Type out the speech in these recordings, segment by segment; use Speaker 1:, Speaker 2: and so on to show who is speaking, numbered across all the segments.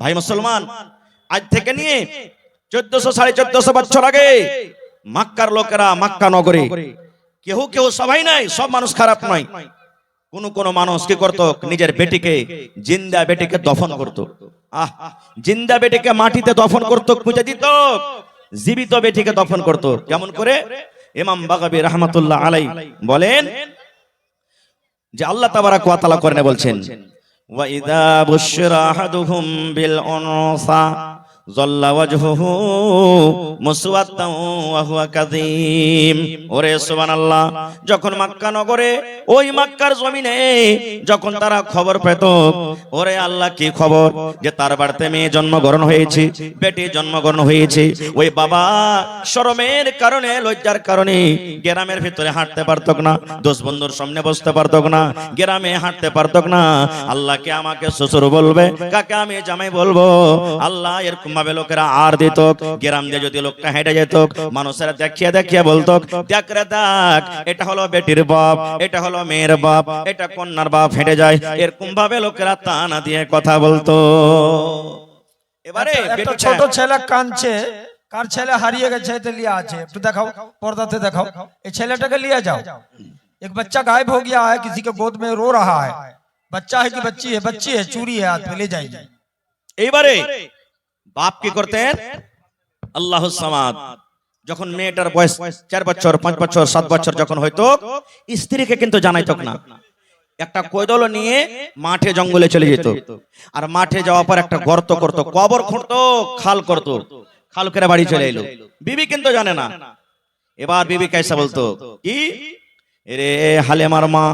Speaker 1: ভাই মুসলমান, আজ থেকে নিয়ে 1400-1450 বছর আগে মক্কার লোকেরা মক্কা নগরে কেউ কেউ, সবাই নাই, সব মানুষ খারাপ নয়, কোন মানুষ কি করত, নিজের বেটিকে, জিন্দা বেটিকে দফন করত। জিন্দা বেটিকে মাটিতে দফন করত, পুঁতে দিত, জীবিত বেটিকে দফন করত। কেমন করে? ইমাম বাগাবী রাহমাতুল্লাহ আলাইহি বলেন যে আল্লাহ তাবারাক ওয়া তাআলা কোরআনে বলছেন, ওয়া ইযা বুশিরা আহাদুহুম বিল উনসা যাল্লা ওয়াজহুহু মুসওয়াদ্দান ওয়া হুয়া কাযীম। ওরে সুবহানাল্লাহ, যখন মক্কা নগরে, ওই মক্কার জমিনে যখন তারা খবর পেত, ওরে আল্লাহ কি খবর, যে তার বাড়িতে মেয়ে জন্মগ্রহণ হয়েছে, বেটি জন্মগ্রহণ হয়েছে, ওই বাবা শরমের কারণে, লজ্জার কারণে গ্রামের ভিতরে হাঁটতে পারতক না, দোষ বন্ধুর সামনে বসতে পারতক না, গ্রামে হাঁটতে পারতক না। আল্লাহকে আমাকে শ্বশুর বলবে, কাকে আমি জামাই বলবো। আল্লাহ এরকম ভাবে লোকেরা আর দিত, গ্রাম দিয়ে যদি লোকটা হেঁটে যেত, মানুষেরা দেখিয়ে দেখিয়ে বলতো, দেখ রে দেখ, এটা হলো বেটির বাপ, এটা হলো মেয়ের বাপ, এটা কন্যার বাপ, হেঁটে যায়। এরকম ভাবে লোকেরা তানা দিয়ে কথা বলতো। এবারে
Speaker 2: একটা ছোট ছেলে কাঁদছে, কার ছেলে হারিয়ে গেছে, তো লিয়া আছে, একটু দেখাও, পর্দাতে দেখাও, এই ছেলেটাকে লিया जाओ। एक बच्चा गायब हो गया है, किसी के गोद में रो रहा है, बच्चा है कि बच्ची है? बच्ची है, चूड़ी है हाथ में, ले जाइए।
Speaker 1: এইবারে বাপ কি করতেন? আল্লাহুস সামাদ। যখন মেয়েটার বয়স 4 বছর, 5 বছর, 7 বছর যখন হয়তো, স্ত্রীকে কিন্তু জানাইতো না। একটা কোদাল নিয়ে মাঠে জঙ্গলে চলে যেত, আর মাঠে যাওয়ার পর একটা গর্ত করত, কবর খুঁড়তো, খাল করত, খাল করে বাড়ি চলে এলো। বিবি কিন্তু জানে না। এবার বিবি কাইসা বলতো, কি রে হালেমার মা,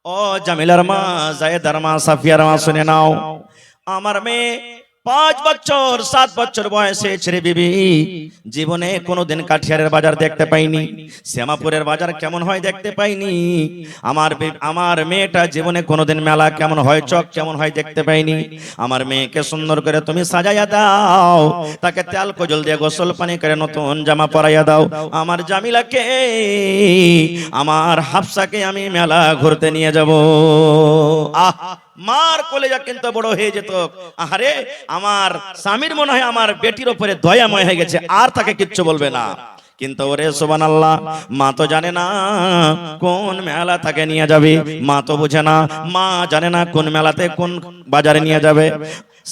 Speaker 1: ও জামিলার মা, জায়েদার মা, সাফিয়ার মা, শুনে নাও, আমার মেয়ে 5 বছর 7 বছর বয়সে ছেড়ে বিবি জীবনে কোনোদিন কাঠিয়ারের বাজার দেখতে পাইনি, শ্যামাপুরের বাজার কেমন হয় দেখতে পাইনি, আমার মেয়েটা জীবনে কোনোদিন মেলা কেমন হয়, চক কেমন হয় দেখতে পাইনি। আমার মেয়েকে সুন্দর করে তুমি সাজাইয়া দাও, তাকে তেল কজল দিয়ে গোসল পানি করে নতুন জামা পরাইয়া দাও। আমার জামিলাকে, আমার হাফসাকে আমি মেলা ঘুরতে নিয়ে যাব। মার কলেজা কিন্তু বড় হয়ে যেত, আরে আমার স্বামীর মনে হয় আমার বেটির উপরে দয়াময় হয়ে গেছে, আর তাকে কিচ্ছু বলবে না। কিন্তু ওরে সুবহানাল্লাহ, মা তো জানে না কোন মেলা তাকে নিয়ে যাবে, মা তো বুঝে না, মা জানে না কোন মেলাতে কোন বাজারে নিয়ে যাবে।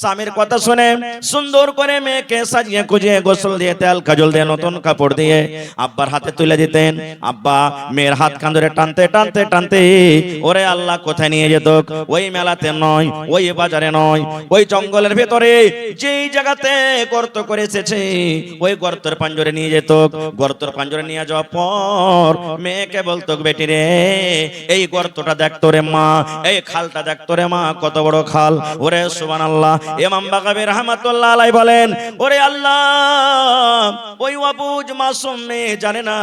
Speaker 1: স্বামীর কথা শুনে সুন্দর করে মেয়েকে সাজিয়ে গুজিয়ে গোসল দিয়ে তেল কাজল দিয়ে নতুন কাপড় দিয়ে আব্বার হাতে তুলে দিতেন। আব্বা মেয়ের হাত কান ধরে টানতে টানতে টানতে ওরে আল্লাহ কোথায় নিয়ে যেত? ওই মেলাতে নয়, ওই বাজারে নয়, ওই জঙ্গলের ভেতরে যেই জায়গাতে গর্ত করে এসেছে, ওই গর্তের পাঞ্জরে নিয়ে যেত। গর্তের পাঞ্জরে নিয়ে যাওয়ার পর মেয়েকে বলতো, বেটি রে, এই গর্তটা দেখতো রে মা, এই খালটা দেখতো রে মা, কত বড় খাল। ওরে সুবহানাল্লাহ। ইমাম বাগাবী রাহমাতুল্লাহ আলাইহি বলেন, ওরে আল্লাহ, ওই অবুঝ মাসুম মেয়ে জানে না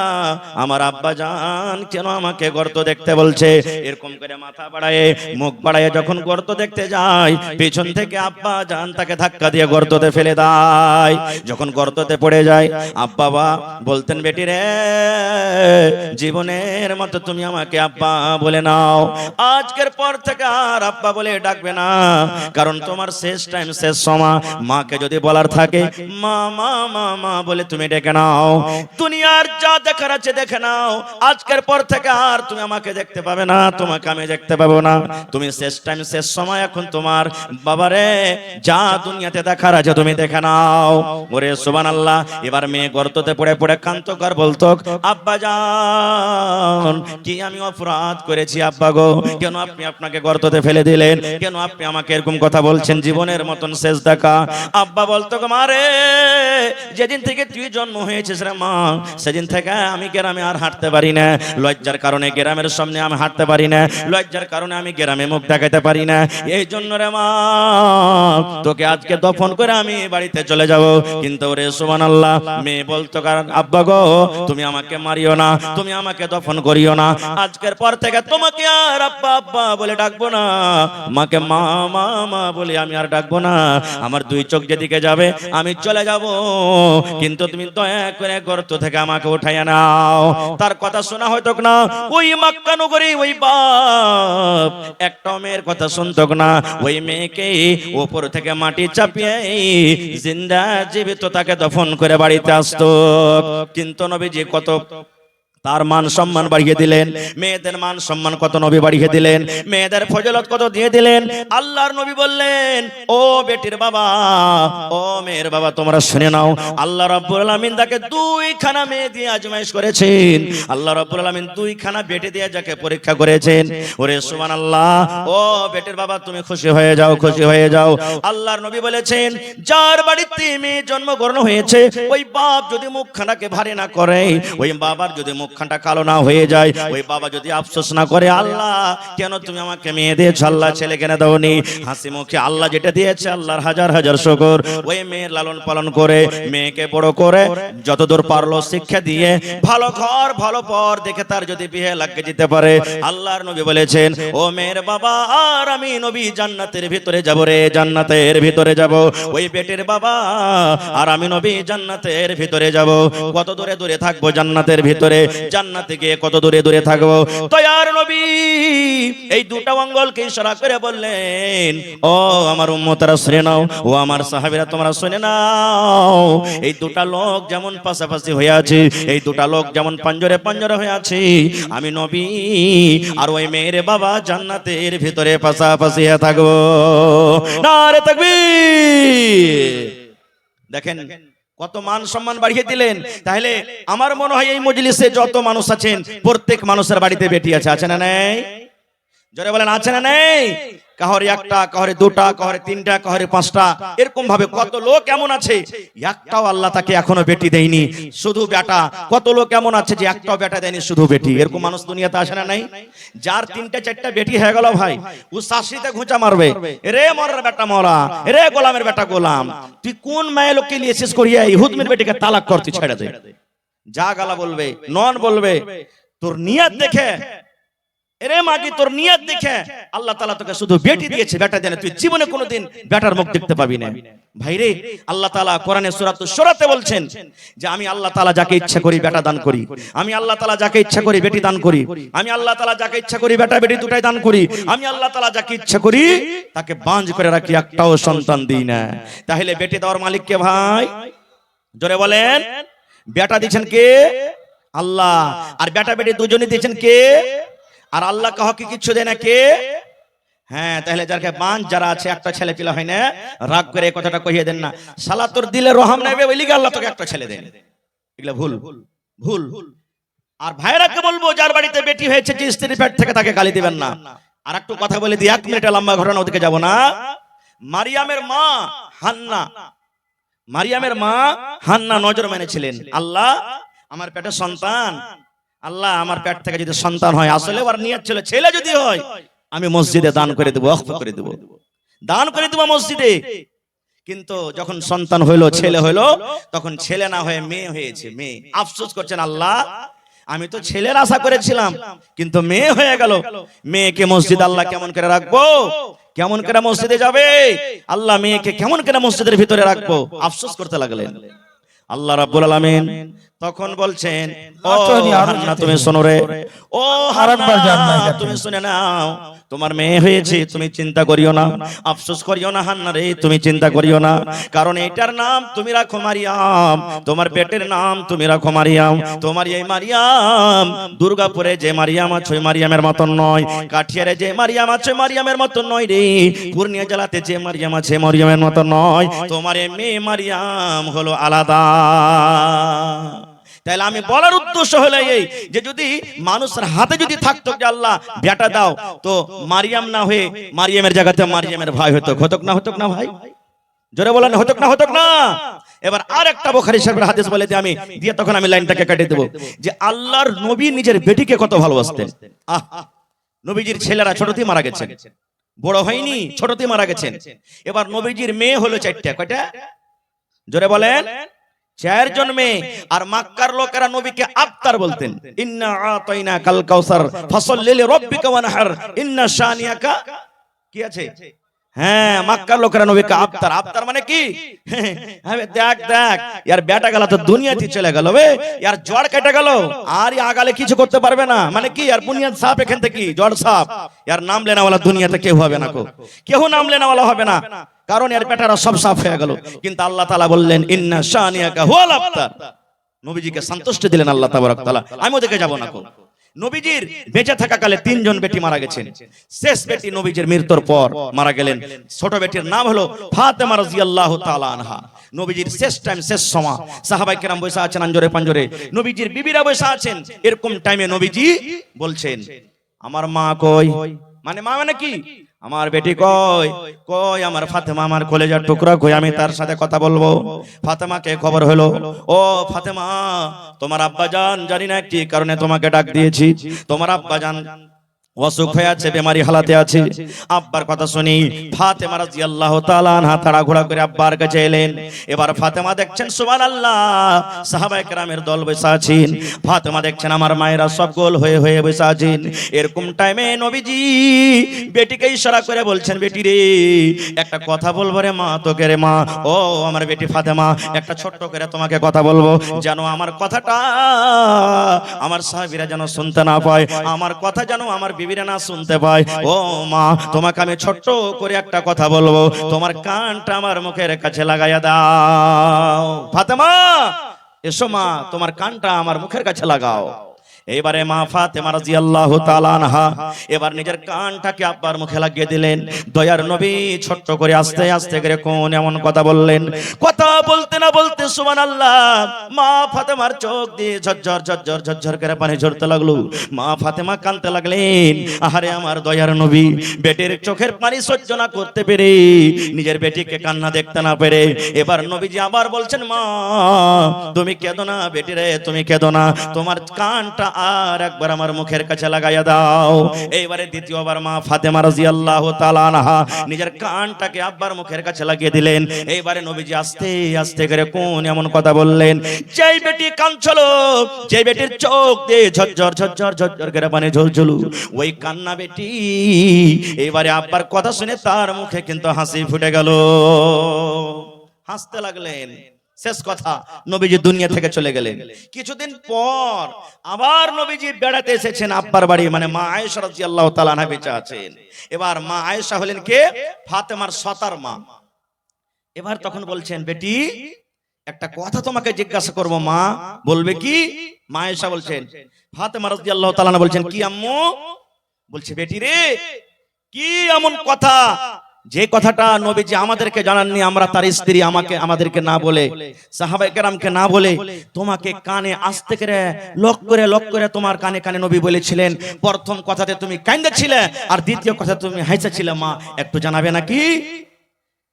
Speaker 1: আমার আব্বা জান কেন আমাকে গর্ত দেখতে বলছে। এরকম করে মাথা বাড়ায়, মুখ বাড়ায় যখন গর্ত দেখতে যায়, পেছন থেকে আব্বা জান তাকে ধাক্কা দিয়ে গর্ততে ফেলে দেয়। যখন গর্ততে পড়ে যায়, আব্বা বলতেন, বেটি রে, জীবনের মতো তুমি আমাকে আব্বা বলে নাও, আজকের পর থেকে আর আব্বা বলে ডাকবে না, কারণ তোমার শেষ টাইম, শেষ সময়। মাকে যদি বলার থাকে, মা মা মা মা বলে তুমি ডেকে নাও, দুনিয়ার যা দেখার আছে দেখে নাও, আজকের পর থেকে আর তুমি আমাকে দেখতে পাবে না, তোমাকে আমি দেখতে পাবো না, তুমি শেষ টাইম, শেষ সময়, এখন তোমার বাবারে যা দুনিয়াতে দেখার আছে তুমি দেখে নাও। ওরে সুবহানাল্লাহ। এবার মেয়ে গর্ততে পড়ে পড়ে কান্তকার বলতো, আব্বা জান কি আমি অপরাধ করেছি আব্বা গো, কেন আপনি আপনাকে গর্ততে ফেলে দিলেন, কেন আপনি আমাকে এরকম কথা বলছেন, জীবনের মতন শেষ দেখা। আব্বা বলতো, মারে, যেদিন থেকে তুই জন্ম হয়েছিস রে মা, সেদিন থেকে আমি গ্রামে আর হাঁটতে পারি না, লজ্জার কারণে গ্রামের সামনে আমি হাঁটতে পারি না, লজ্জার কারণে আমি গ্রামে মুখ দেখাতে পারি না, এই জন্য রে মা তোকে আজকে দফন করে আমি বাড়িতে চলে যাব। কিন্তু ওরে সুবহানাল্লাহ, মেয়ে বলতো, কারণ আব্বা গো তুমি আমাকে মারিও না, তুমি আমাকে দফন করিও না, আজকের পর থেকে তোমাকে আর আব্বা আব্বা বলে ডাকবো না, মাকে মা মা মা বলে আমি আর ডাকবো রাখবো না, আমার দুই চোখ যেদিকে যাবে আমি চলে যাব, কিন্তু তুমি দয়া করে গর্ত থেকে আমাকে উঠাইয়া নাও। তার কথা শোনা হয়তো না, ওই মক্কা নগরী ওই বাপ একটা মেয়ের কথা শুনতো না, ওই মেয়েকে উপর থেকে মাটি চাপিয়ে জিন্দা জীবিত তাকে দফন করে বাড়িতে আসতো। কিন্তু নবীজি কত তার মান সম্মান বাড়িয়ে দিলেন, মেয়েদের মান সম্মান কত নবী বাড়িয়ে দিলেন, মেয়েদের ফজিলত কত দিয়ে দিলেন। আল্লাহর নবী বললেন, ও বেটির বাবা, ও মেয়ের বাবা, তোমরা শুনে নাও, আল্লাহ রাব্বুল আলামিন তাকে দুইখানা মেয়ে দিয়ে আজমাইশ করেছেন। আল্লাহ রাব্বুল আলামিন দুইখানা বেটি দিয়ে যাকে পরীক্ষা করেছেন। ওরে সুবহানাল্লাহ, ও বেটির বাবা তুমি খুশি হয়ে যাও, খুশি হয়ে যাও। আল্লাহর নবী বলেছেন, যার বাড়িতে মেয়ে জন্মগ্রহণ হয়েছে ওই বাপ যদি মুখখানাকে ভারী না করে, ওই বাবার যদি মুখখানটা কালো না হয়ে যায়, ওই বাবা যদি আফসোস না করে, আল্লাহ কেন তুমি আমাকে মেয়ে দিয়েছ, আল্লাহ ছেলে কেন দাওনি, হাসি মুখে আল্লাহ যেটা দিয়েছে আল্লাহর হাজার হাজার শুকর। ওই মেয়ের লালন পালন করে মেয়েকে বড় করে যতদূর পারলো শিক্ষা দিয়ে ভালো ঘর ভালো পর দেখে তার যদি বিয়ে লাগিয়ে যেতে পারে, আল্লাহর নবী বলেছেন, ও মেয়ের বাবা আর আমি নবী জান্নাতের ভিতরে যাব রে, জান্নাতের ভিতরে যাব। ওই বেটির বাবা আর আমি নবী জান্নাতের ভিতরে যাব। কত দূরে দূরে থাকবো জান্নাতের ভিতরে, জান্নাতে গিয়ে কত দূরে দূরে থাকবো। তয়ার নবী এই দুটা আঙ্গুলকে ইশারা করে বললেন, ও আমার উম্মতরা শুনে নাও, ও আমার সাহাবীরা তোমরা শুনে নাও, এই দুটা লোক যেমন পাশাপাশি হয়ে আছে, এই দুটা লোক যেমন পাঞ্জরে পাঞ্জরে হয়ে আছে, আমি নবী আর ওই মেয়ের বাবা জান্নাতের ভিতরে পাশাপাশি হয়ে থাকবো। নারে তাকবীর। দেখেন কত মান সম্মান বাড়িয়ে দিলেন। তাহলে আমার মনে হয় এই মজলিসে যত মানুষ আছেন প্রত্যেক মানুষের বাড়িতে বেটি আছে, আছে না নেই? জোরে বলেন, আছে না নেই? কাহরে একটা, কাহরে দুটা, কাহরে তিনটা, কাহরে পাঁচটা, এরকম ভাবে কত লোক এমন আছে একটাও আল্লাহ তাকে এখনো বেটি দেয়নি, শুধু বেটা। কত লোক এমন আছে যে একটাও বেটা দেয়নি, শুধু বেটি। এরকম মানুষ দুনিয়াতে আসে না নাই? যার তিনটা চারটা বেটি হয়ে গেল ভাই, ও শাশিতে ঘুঁচা মারবে, রে মরার বেটা মরা, রে গোলামের বেটা গোলাম, তুই কোন মায়ের লোককে নিয়ে শেষ করিয়া ইহুদমের বেটিকে তালাক করতে ছেড়ে দে। যা গালা বলবে নন বলবে, তোর নিয়ত দেখে, এরে মাগি তোর নিয়ত দেখে আল্লাহ তাআলা তোকে শুধু বেটি দিয়েছে, বেটা দেন, তুই জীবনে কোনোদিন বেটার মুখ দেখতে পাবি না। ভাইরে, আল্লাহ তাআলা কোরআনে সূরাতুশ শূরাতে বলছেন যে আমি আল্লাহ তাআলা যাকে ইচ্ছা করি বেটা দান করি, আমি আল্লাহ তাআলা যাকে ইচ্ছা করি বেটি দান করি, আমি আল্লাহ তাআলা যাকে ইচ্ছা করি বেটা বেটি দুটাই দান করি, আমি আল্লাহ তাআলা যাকে ইচ্ছা করি তাকে বাঁঝ করে রাখি, একটাও সন্তান দিই না। তাহলে বেটি দেওয়ার মালিক কে ভাই? জোরে বলেন। বেটা দিয়েছেন কে? আল্লাহ। আর বেটা বেটি দুজনই দিয়েছেন কে? আর আল্লাহ কাউকে কিছু দেয় না কে? হ্যাঁ, তাহলে যারকে বাঁধ যারা আছে একটা ছেলে পিলা হয় না, রাগ করে কথাটা কহিয়ে দেন না, শালা তোর দিলে রহম নেবে ওই লিগে আল্লাহ তোকে একটা ছেলে দেন, এগুলা ভুল ভুল। আর ভাইরাকে বলবো যার বাড়িতে বেটি হয়েছে যে স্ত্রীর পেট থেকে তাকে গালি দিবেন না। আর একটু কথা বলে দিই, 1 মিনিটে লম্বা ঘটনা, ওদিকে যাব না। মারিয়ামের মা হান্না, মারিয়ামের মা হান্না নজর মেনেছিলেন, আল্লাহ আমার পেটে সন্তান, আল্লাহ আমার পেট থেকে যদি সন্তান হয়, আসলে ওর নিয়ত ছিল ছেলে যদি হয় আমি মসজিদে দান করে দেবো, ওয়াকফ করে দেবো, দান করে দেবো মসজিদে। কিন্তু যখন সন্তান হইলো, ছেলে হইলো, তখন ছেলে না হয়ে মেয়ে হয়েছে, মেয়ে। আফসোস করছেন, আল্লাহ আমি তো ছেলের আশা করেছিলাম কিন্তু মেয়ে হয়ে গেল, মেয়েকে মসজিদ আল্লাহ কেমন করে রাখবো, কেমন করে মসজিদে যাবে আল্লাহ, মেয়েকে কেমন করে মসজিদের ভিতরে রাখবো, আফসোস করতে লাগলেন। আল্লাহ রাব্বুল আলামিন তখন বলছেন, ও হান্না তুমি শোনো রে, ও হান্না তুমি শুনে নাও, তোমার মেয়ে হয়েছে, তুমি চিন্তা করিও না, আফসোস করিও না হান্না রে, তুমি চিন্তা করিও না, কারণ এটার নাম তুমি রাখো মারিয়াম, তোমার পেটের নাম তুমি রাখো মারিয়াম। তোমার এই মারিয়াম দুর্গাপুরে যে মারিয়াম আছে ওই মারিয়ামের মতন নয়, কাঠিয়ারে যে মারিয়াম আছে মারিয়ামের মতন নয় রে, পূর্ণিয়া জেলাতে যে মারিয়াম আছে মারিয়ামের মতন নয়, তোমার এই মেয়ে মারিয়াম হলো আলাদা। তাহলে আমি বলার উদ্দেশ্য হলো এই যে যদি মানুষের হাতে যদি থাকতো যে আল্লাহ বেটা দাও, তো মারিয়াম না হয়ে মারিয়ামের জায়গাতে মারিয়ামের ভাই হতো, হতক না, হতক না ভাই? জোরে বলেন, হতক না, হতক না? এবার আর একটা বুখারী শরীফের হাদিস বলে দিয়ে আমি দিয়ে তখন আমি লাইনটাকে কেটে দেব, যে আল্লাহর নবী নিজের বেটিকে কত ভালোবাসতেন। নবীজির ছেলেরা ছোটতেই মারা গেছেন, বড় হয়নি, ছোটতেই মারা গেছেন। এবার নবীজির মেয়ে হলো 4টা, কয়টা? জোরে বলেন, 4 জন মেয়ে। আর মক্কার লোকেরা নবীকে আফতার বলতেন, ইন্না আতাইনা কাল কাউসার ফাসাল্লি লিরাব্বিকা ওয়ানহার ইন্না শানিয়াকা, কি আছে? হ্যাঁ, মক্কার লোকেরা নবীকে আবতার, আবতার মানে কি? হ্যাঁ, দেখ দেখ ইয়ার বেটা গেল তো দুনিয়াতে চলে গেল বে, ইয়ার জ্বর কেটে গেল, আর আগালে কিছু করতে পারবে না, মানে কি আর বুনিয়াদ সাপ এখান থেকে জ্বর সাপ, ইয়ার নাম লেনাওয়ালা দুনিয়াতে কেউ হবে না, কেউ নাম লেনাওয়ালা হবে না, কারণ এর বেটারা সব সাফ হয়ে গেল। কিন্তু আল্লাহ তাআলা বললেন ইন্না শানিয়াকা হুয়াল আবতার, নবীজিকে সন্তুষ্টি দিলেন আল্লাহ তাবারক তাআলা। আমি ওদিকে যাব না। নবীজির বেঁচে থাকাকালে 3 জন বেটি মারা গেছেন। শেষ বেটি নবীজির মৃত্যুর পর মারা গেলেন। ছোট বেটির নাম হলো ফাতেমা রাদিয়াল্লাহু তাআলা আনহা। নবীজির শেষ টাইম, শেষ সময় সাহাবায়ে কেরাম বসে আছেন আঞ্জরে পাঞ্জরে, নবীজির বিবিরা বসে আছেন। এরকম টাইমে নবীজি বলছেন আমার মা কই, মানে মা মানে কি, আমার বেটি কই, কই আমার ফাতেমা, আমার কলেজার টুকরা কই, আমি তার সাথে কথা বলবো। ফাতেমাকে খবর হলো, ও ফাতেমা তোমার আব্বা জান জানি না কি কারণে তোমাকে ডাক দিয়েছি, তোমার আব্বা জান অসুখ হয়ে আছে, বেমারি হালাতে আছে। আব্বার কথা শুনি ফাতেমা রাদিয়াল্লাহু তাআলা আনহা তাড়াহুড়া করে আব্বার কাছে এলেন। এবার ফাতেমা দেখছেন সুবহানাল্লাহ সাহাবায়ে কেরামের দল বসে আছেন, ফাতেমা দেখছেন আমার মায়েরা সব গোল হয়ে হয়ে বসে আছেন। এরকম টাইমে নবীজি বেটিকে ইশারা করে বলছেন বেটি রে একটা কথা বলবো রে মা, তোকে রে মা, ও আমার বেটি ফাতেমা একটা ছোট্ট করে তোমাকে কথা বলবো, যেন আমার কথাটা আমার সাহাবীরা যেন শুনতে না পায়, আমার কথা যেন আমার বিবিরা না শুনতে পায়। ও মা তোমাকে আমি ছোট্ট করে একটা কথা বলবো, তোমার কানটা আমার মুখের কাছে লাগাইয়া দাও। ফাতেমা এসো মা, তোমার কানটা আমার মুখের কাছে লাগাও। এবারে মা ফাতেমা রাদিয়াল্লাহু তাআলা আনহা এবার নিজের কানটাকে আব্বার মুখে লাগিয়ে দিলেন। দয়ার নবী ছোট্ট করে আস্তে আস্তে করে কোন এমন কথা বললেন, কথা বলতে না বলতে সুবহানাল্লাহ মা ফাতেমার চোখ দিয়ে ঝরঝর ঝরঝর ঝরঝর করে পানি ঝরতে লাগলো। মা ফাতেমা কাঁদতে লাগলেন, আহারে আমার দয়ার নবী বেটির চোখের পানি সহ্য না করতে পেরে, নিজের বেটিকে কান্না দেখতে না পেরে এবার নবীজি আবার বলছেন মা তুমি কেঁদো না বেটি রে, তুমি কেঁদো না, তোমার কানটা আর একবার আমার মুখের কাছে লাগাইয়া দাও। এইবারে দ্বিতীয়বার মা ফাতেমা রাদিয়াল্লাহু তাআলা আনহা নিজের কানটাকে আব্বার মুখের কাছে লাগিয়ে দিলেন। এইবারে নবীজি আস্তে আস্তে করে কোন এমন কথা বললেন, যেই বেটি কাঁদছিল, যেই বেটির চোখ দিয়ে ঝরঝর ঝরঝর ঝরঝর করে পানি ঝরঝর, ওই কান্না বেটি এইবারে আব্বার কথা শুনে তার মুখে কিন্তু হাসি ফুটে গেল, হাসতে লাগলেন। শেষ কথা নবীজি দুনিয়া থেকে চলে গেলেন। কিছুদিন পর আবার নবীজি বেড়াতে এসেছেন আব্বার বাড়ি, মানে মা আয়েশা রাদিয়াল্লাহু তাআলা আনহা বেঁচে আছেন। এবার মা আয়েশা হলেন কে, ফাতেমার সতার মা। এবার তখন বলছেন বেটি একটা কথা তোমাকে জিজ্ঞাসা করব মা, বলবে কি? মা আয়েশা বলছেন, ফাতেমা রাদিয়াল্লাহু তাআলা আনহা বলছেন কি আম্মু? বলছে বেটি রে কি এমন কথা যে কথাটা নবীজি আমাদেরকে জানাননি, আমরা তার স্ত্রী আমাদেরকে না বলে, সাহাবায়ে কেরামকে না বলে তোমাকে কানে আস্তে করে লক করে তোমার কানে কানে নবী বলেছিলেন। প্রথম কথাতে তুমি কাঁদেছিলে আর দ্বিতীয় কথা তুমি হাসেছিলে, মা একটু জানাবে নাকি?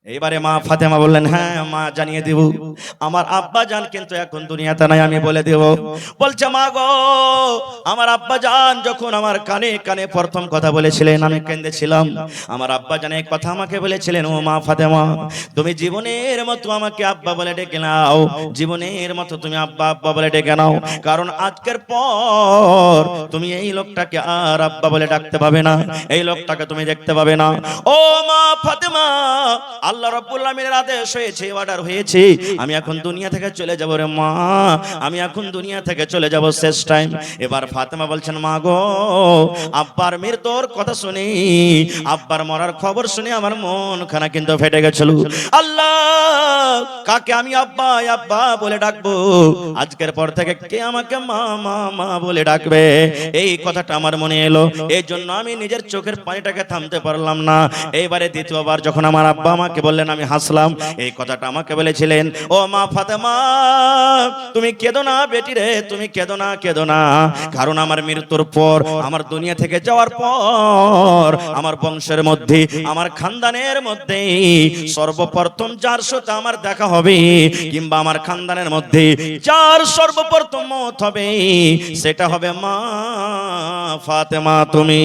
Speaker 1: এবারে মা ফাতেমা বললেন হ্যাঁ মা জানিয়ে দেব, আমার আব্বা জান কিন্তু এখন দুনিয়াতে নাই, আমি বলে দেব। বলছে মা গো আমার আব্বা জান যখন আমার কানে কানে প্রথম কথা বলেছিলেন আমি কেঁদেছিলাম, আমার আব্বা জান এই কথা আমাকে বলেছিলেন ও মা ফাতেমা তুমি জীবনের মতো আমাকে আব্বা বলে ডেকে নাও, জীবনের মতো তুমি আব্বা আব্বা বলে ডেকে নাও, কারণ আজকের পর তুমি এই লোকটাকে আর আব্বা বলে ডাকতে পাবে না, এই লোকটাকে তুমি দেখতে পাবে না। ও মা ফাতেমা আল্লাহ রাব্বুল আলামিনের আদেশ হয়েছে, অর্ডার হয়েছে, আমি এখন দুনিয়া থেকে চলে যাব রে মা, আমি এখন দুনিয়া থেকে চলে যাব শেষ টাইম। এবার ফাতেমা বলছেন মা গো আব্বার মৃত্যুর কথা শুনি, আব্বার মরার খবর শুনে আমার মন খানা কিন্তু ফেটে গেছিল। আল্লাহ কাকে আমি আব্বা আব্বা বলে ডাকবো, আজকের পর থেকে কে আমাকে মা মা মা বলে ডাকবে, এই কথাটা আমার মনে এলো, এই জন্য আমি নিজের চোখের পানিটাকে থামতে পারলাম না। এইবারে দ্বিতীয়বার যখন আমার আব্বা আমাকে বললেন আমি হাসলাম, এই কথাটা আমাকে বলেছিলেন ও মা ফাতেমা তুমি কেঁদো না বেটি রে, তুমি কেঁদো না কেঁদো না, কারণ আমার মৃত্যুর পর আমার দুনিয়া থেকে যাওয়ার পর আমার বংশের মধ্যে আমার খানদানের মধ্যে সর্বপ্রথম যার সাথে আমার দেখা হবে কিংবা আমার খানদানের মধ্যে যার সর্বপ্রথম মত হবে সেটা হবে মা ফাতেমা তুমি।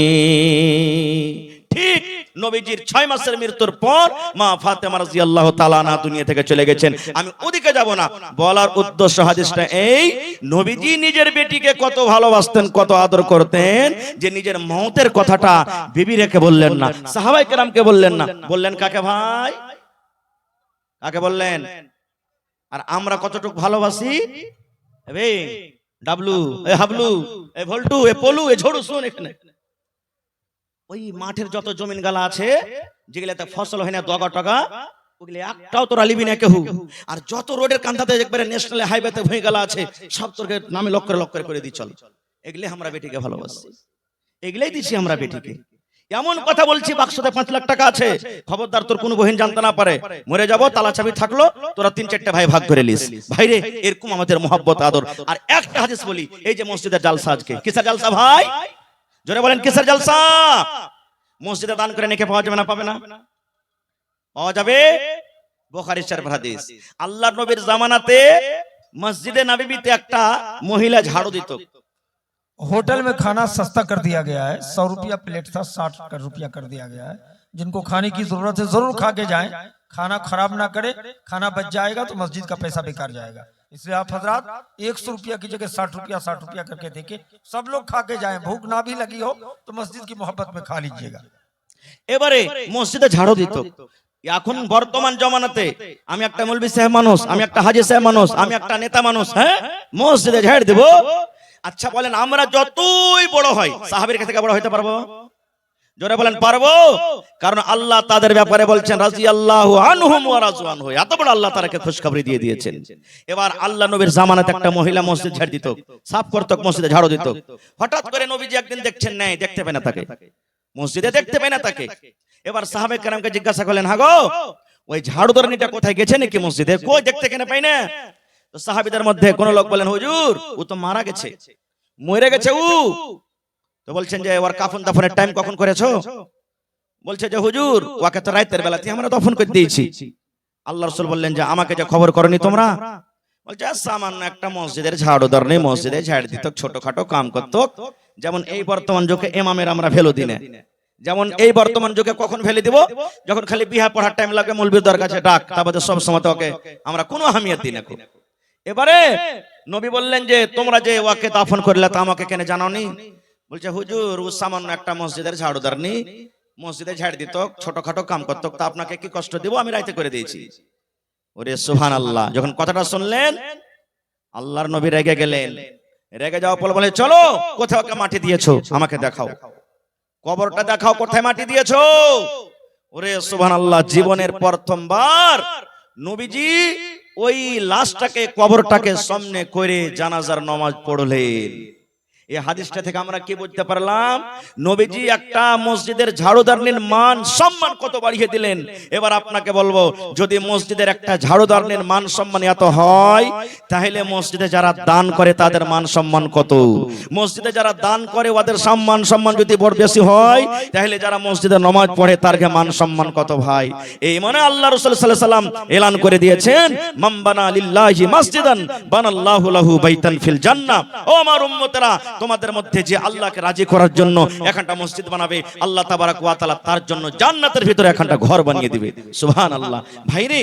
Speaker 1: ঠিক নবীজির 6 মাসের মৃত্যুর পর মা ফাতেমা রাদিয়াল্লাহু তাআলা আনহা দুনিয়া থেকে চলে গেছেন। আমি ওদিকে যাব না, বলার উদ্দেশ্য হাদিসটা এই, নবীজি নিজের বেটিকে কত ভালোবাসতেন, কত আদর করতেন, যে নিজের মওতের কথাটা বিবি রেখে বললেন না, সাহাবায়ে কেরামকে বললেন না, বললেন কাকে ভাই? কাকে বললেন? আর আমরা কতটুকু ভালোবাসি? এ ডাবলু, এ হাবলু, এ ভল্টু, এ পলু, এ ঝড়ু, শুন এখানে ওই মাঠের যত জমিন গালা আছে যেগুলাতে ফসল হয় না, দগা টগা, ওগুলো একটাও তোরা লিবি না কেউ। আর যত রোডের কান্ধাতে একবারে ন্যাশনাল হাইওয়েতে ভুঁই গালা আছে সব তোর নামে লক্ষ্য করে দিই চল। এগুলি আমরা বেটিকে ভালোবাসি, এগুলাই দিছি আমরা বেটিকে। এমন কথা বলছি, বাক্সতে 5 লাখ টাকা আছে, খবরদার তোর কোনো বহিন জানতে না পারে, মরে যাব তালা চাবি থাকলো, তোরা 3-4 ভাই ভাগ করে লিস। ভাইরে এরকম আমাদের মহব্বত আদর। আর একটা হাদিস বলি, এই যে মসজিদের জালসা, আজকে কিসের জালসা ভাই? জোরে বলেন কিসের জালসা? মসজিদে দান করে নেকি পাওয়া যাবে না? পাবে না? পাওয়া যাবে। বুখারী শরীফের হাদিস, আল্লাহর নবীর জামানাতে মসজিদে নববীতে একটা মহিলা ঝাড়ু দিত।
Speaker 2: होटल में खाना सस्ता कर दिया गया है, 100 रुपया प्लेट था, 60 रुपया कर दिया गया है। जिनको खाने की जरूरत है जरूर खा के जाएं, खाना खराब ना करे, खाना बच जाएगा तो मस्जिद का पैसा बेकार जाएगा। इसलिए आप हजरात 100 रुपया की जगह 60 रुपया करके देके सब लोग खा के जाएं। भूख ना भी लगी हो तो मस्जिद की मोहब्बत में खा लीजिएगा।
Speaker 1: এবারে মসজিদে ঝাড়ু দিত। এখন বর্তমান জমানাতে আমি একটা মৌলভী সাহেব মানুষ, আমি একটা হাজী সাহেব মানুষ, আমি একটা নেতা মানুষ, হ্যাঁ মসজিদে ঝাড় দেব। আচ্ছা বলেন, আমরা যতই বড় হয় সাহাবীর কাছে বড় হইতে পারবো? জোরে বলেন পারবো? কারণ আল্লাহ তাদের ব্যাপারে বলছেন রাদিয়াল্লাহু আনহুম ওয়া রাযু আনহু, এত বড় আল্লাহ তাদেরকে খুশখবরি দিয়ে দিয়েছেন। এবার আল্লাহ নবীর জামানাতে একটা মহিলা মসজিদ ঝাড় দিত, সাফ করত, মসজিদে ঝাড়ু দিত। হঠাৎ করে নবীজি একদিন দেখছেন, নাই দেখতে পায় না তাকে, মসজিদে দেখতে পায় না তাকে। এবার সাহাবায়ে কেরামকে জিজ্ঞাসা করলেন, হ্যাঁ গো ওই ঝাড়ুদারনিটা কোথায় গেছে নাকি মসজিদে? কই দেখতে কেন পাই না? তো সাহাবীদের মধ্যে কোন লোক বলেন, হুজুর ও তো মারা গেছে, মরে গেছে ও। তো বলছেন যে ওর কাফন দাফনের টাইম কখন করেছো? বলছে যে হুজুর ওকে তো রাতের বেলাতে আমরা দফন করে দিয়েছি। আল্লাহ রাসূল বললেন যে আমাকে যে খবর করনি তোমরা? বলছে সামান্য একটা মসজিদের ঝাড়ুদারনি মসজিদে ঝাড় দিত, ছোটখাটো কাম করত। যেমন এই বর্তমান যুগে ইমামের আমরা ভ্যালু দিই না, যেমন এই বর্তমান যুগে কখন ফেলে দিব? যখন খালি বিহা পড়ার টাইম লাগে মৌলবীদের কাছে ডাক, তারপরে সব সময় ওকে আমরা কোনো আহমিয়ত দিই না। এবারে নবী বললেন যে তোমরা যে ওকে দাফন করলে তা আমাকে কেন জানাওনি? বলছে হুজুর ও সামান্য একটা মসজিদের ঝাড়ুদারনি, মসজিদে ঝাড় দিত, ছোটখাটো কাম করত, তা আপনাকে কি কষ্ট দিব? আমি রাইতে করে দিয়েছি। ওরে সুবহানাল্লাহ। যখন কথাটা শুনলেন আল্লাহর নবী রেগে গেলেন। রেগে যাওয়ার পর বলে চলো কোথাও ওকে মাটি দিয়েছো আমাকে দেখাও, কবরটা দেখাও কোথায় মাটি দিয়েছো। ওরে সুবহানাল্লাহ, জীবনের প্রথমবার নবীজি ওই লাশটাকে, কবরটাকে সামনে করে জানাজার নামাজ পড়লেন। এই হাদিসটা থেকে আমরা কি বুঝতে পারলাম? নবীজি একটা মসজিদের ঝাড়ুদারনির মান সম্মান কত বাড়িয়ে দিলেন। এবার আপনাকে বলবো, যদি মসজিদের একটা ঝাড়ুদারনির মান সম্মান এত হয়, তাহলে মসজিদে যারা দান করে তাদের মান সম্মান কত? মসজিদে যারা দান করে ওদের সম্মান যদি বড় বেশি হয়, তাহলে যারা মসজিদে নামাজ পড়ে তার মান সম্মান কত ভাই? এই মানে আল্লাহ রাসূল সাল্লাল্লাহু আলাইহি ওয়াসাল্লাম এলান করে দিয়েছেন, মান বানা লিল্লাহি মাসজিদান বানাল্লাহু লাহু বাইতান ফিল জান্নাহ। ও আমার উম্মতেরা, তোমাদের মধ্যে যে আল্লাহকে রাজি করার জন্য এখানটা মসজিদ বানাবে, আল্লাহ তাবারাক ওয়া তাআলা তার জন্য জান্নাতের ভিতরে এখানটা ঘর বানিয়ে দিবে। সুবহানাল্লাহ। ভাইরে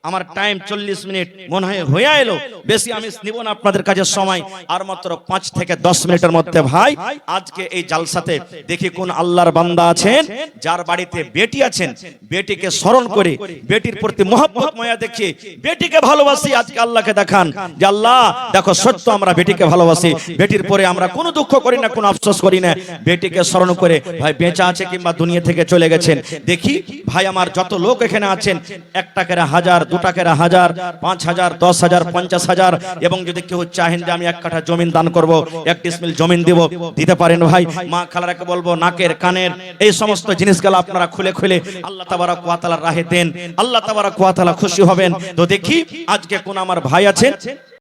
Speaker 1: আমার টাইম 40 মিনিট মনে হয় হয়ে এলো, বেশি আমি নিব না আপনাদের কাছে সময়, আর মাত্র 5 থেকে 10 মিনিটের মধ্যে ভাই আজকে এই জালসাতে দেখি কোন আল্লাহর বান্দা আছেন যার বাড়িতে বেটি আছেন, বেটিকে স্মরণ করে বেটির প্রতি মহব্বত মায়া দেখিয়ে বেটিকে ভালোবাসি। আজকে আল্লাহকে দেখান যে আল্লাহ দেখো সত্য আমরা বেটিকে ভালোবাসি, বেটির পরে আমরা কোনো দুঃখ করি না, কোনো আফসোস করি না। বেটিকে স্মরণ করে ভাই বেঁচে আছে কিংবা দুনিয়া থেকে চলে গেছেন, দেখি ভাই আমার যত লোক এখানে আছেন, 1 টাকার 1000, 2 টাকার 1000, 5000, 10000, 50000, এবং যদি কেউ চাহেন যে আমি 1 কাঠা জমিন দান করব, 1 ডিসমিল জমিন দিব, দিতে পারেন ভাই। মা খালারাকে বলবো নাকের কানের এই সমস্ত জিনিসগুলো আপনারা খুলে খুলে আল্লাহ তাবারাক ওয়া তাআলার রাহে দেন, আল্লাহ তাবারাক ওয়া তাআলা খুশি হবেন। তো দেখি আজকে কোন আমার ভাই আছেন